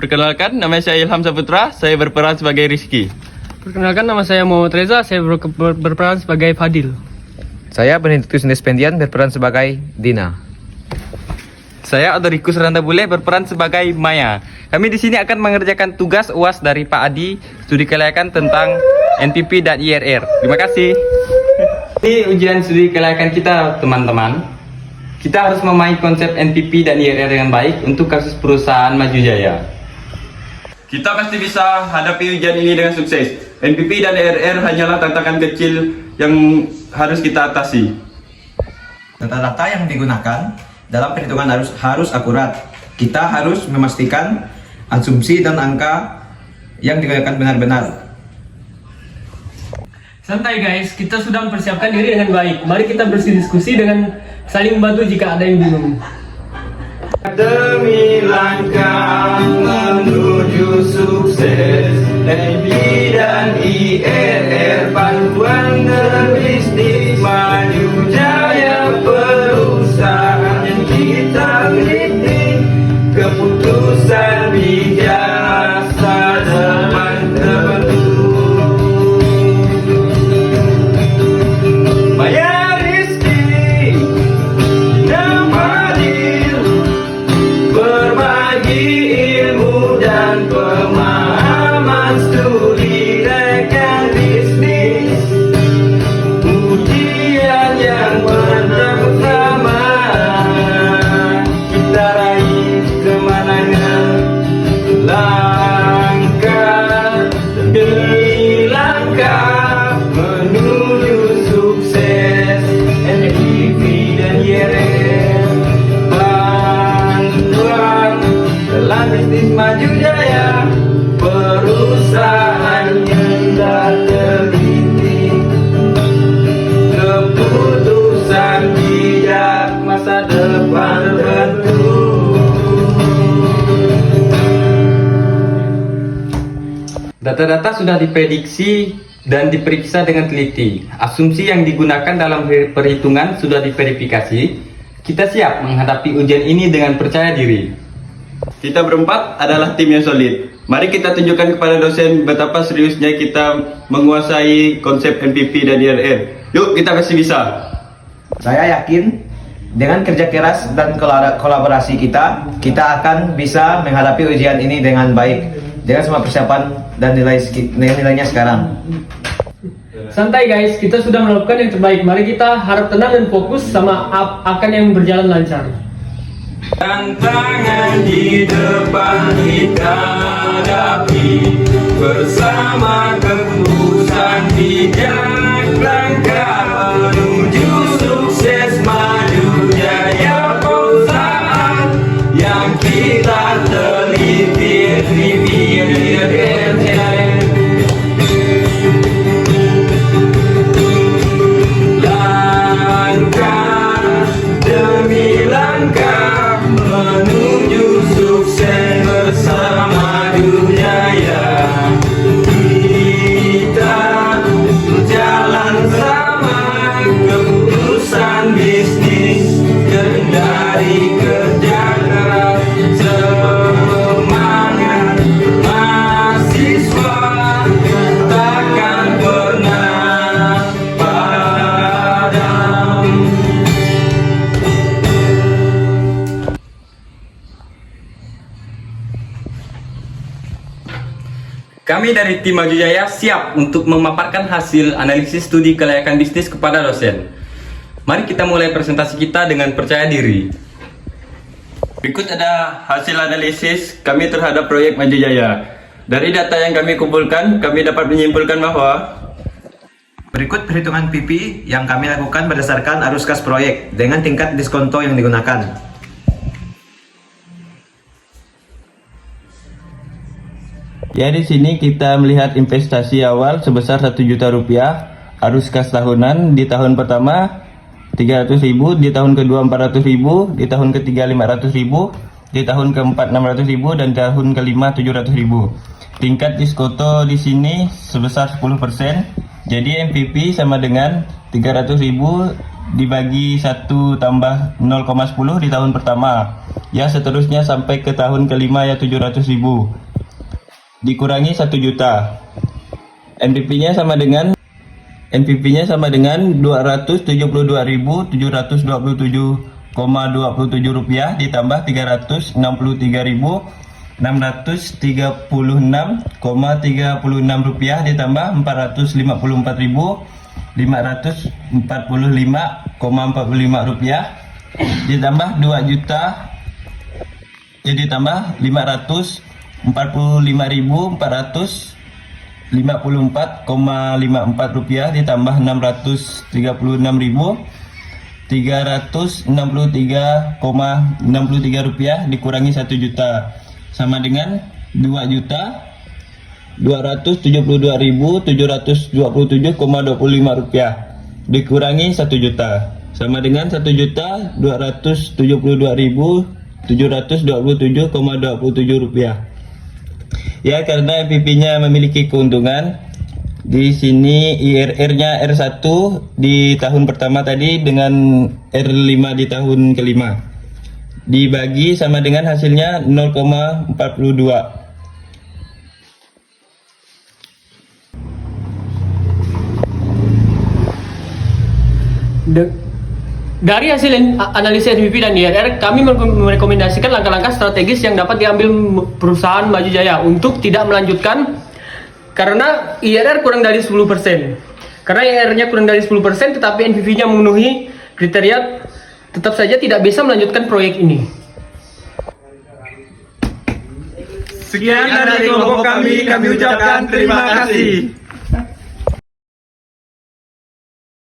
Perkenalkan, nama saya Ilham Saputra, saya berperan sebagai Rizky. Perkenalkan, nama saya Muhammad Reza, saya berperan sebagai Fadil. Saya Benediktus Nespendian berperan sebagai Dina. Saya Odorikus Randabule berperan sebagai Maya. Kami di sini akan mengerjakan tugas UAS dari Pak Adi, studi kelayakan tentang NPP dan IRR. Terima kasih. Ini ujian studi kelayakan kita, teman-teman. Kita harus memahami konsep NPP dan IRR dengan baik untuk kasus perusahaan Maju Jaya. Kita pasti bisa hadapi ujian ini dengan sukses. NPP dan IRR hanyalah tantangan kecil yang harus kita atasi. Data-data yang digunakan dalam perhitungan harus akurat. Kita harus memastikan asumsi dan angka yang digunakan benar-benar. Santai guys, kita sudah mempersiapkan diri dengan baik. Mari kita berdiskusi dengan saling membantu jika ada yang bingung. Demi langkah menuju sukses, NPP dan IRR panduan berbisnis maju jaya perusahaan yang kita miliki, keputusan bijak masa depan terbentuk. Maya Rizky dan Fadil berbagi ilmu dan pemahaman studi rekan bisnis, ujian yang pertama kita raih kemenangan, langkah demi langkah menuju sukses. NPP dan IRR panduan dalam bisnis maju jaya perusahaan yang tak teliti, keputusan bijak masa depan terbentuk. Data-data sudah diprediksi dan diperiksa dengan teliti. Asumsi yang digunakan dalam perhitungan sudah diverifikasi. Kita siap menghadapi ujian ini dengan percaya diri. Kita berempat adalah tim yang solid. Mari kita tunjukkan kepada dosen betapa seriusnya kita menguasai konsep NPP dan IRR. Yuk, kita pasti bisa. Saya yakin dengan kerja keras dan kolaborasi kita akan bisa menghadapi ujian ini dengan baik. Dengan semua persiapan dan nilainya sekarang. Santai guys, kita sudah melakukan yang terbaik. Mari kita harap tenang dan fokus sama akan yang berjalan lancar. Tantangan di depan kita hadapi bersama keputusan bijak, langkah menuju sukses maju jaya perusahaan yang kita teliti. Langkah demi langkah menuju sukses bersama dunia. Kita berjalan sama keputusan bisnis dari kerja keras, semangat mahasiswa takkan pernah padam. Kami dari tim Maju Jaya siap untuk memaparkan hasil analisis studi kelayakan bisnis kepada dosen. Mari kita mulai presentasi kita dengan percaya diri. Berikut ada hasil analisis kami terhadap proyek Maju Jaya. Dari data yang kami kumpulkan, kami dapat menyimpulkan bahwa Berikut perhitungan PP yang kami lakukan berdasarkan arus kas proyek dengan tingkat diskonto yang digunakan. ya di sini kita melihat investasi awal sebesar 1 juta rupiah, arus kas tahunan di tahun pertama 300.000, di tahun kedua 400.000, di tahun ketiga 500.000, di tahun keempat 600.000 dan tahun kelima 700.000. Tingkat diskoto di sini sebesar 10%. Jadi MPP sama dengan 300.000 dibagi 1 tambah 0,10 di tahun pertama. Ya seterusnya sampai ke tahun kelima ya 700.000. Dikurangi 1 juta. NPP-nya sama dengan 272.727,27 rupiah ditambah 363.636,36 rupiah ditambah 454.545,45 rupiah ditambah 2 juta jadi tambah 545.454,54 rupiah ditambah 633.363,63 rupiah dikurangi 1 juta sama dengan 2.272.727,25 rupiah dikurangi 1 juta sama dengan 1.272.727,27 rupiah. Ya, karena MPP-nya memiliki keuntungan. Di sini IRR-nya R1 di tahun pertama tadi dengan R5 di tahun kelima. Dibagi sama dengan hasilnya 0,42. Dari hasil analisis NPP dan IRR, kami merekomendasikan langkah-langkah strategis yang dapat diambil perusahaan Maju Jaya untuk tidak melanjutkan karena IRR kurang dari 10%. Karena IRR-nya kurang dari 10%, tetapi NPV-nya memenuhi kriteria, tetap saja tidak bisa melanjutkan proyek ini. Sekian dari kelompok kami ucapkan terima kasih.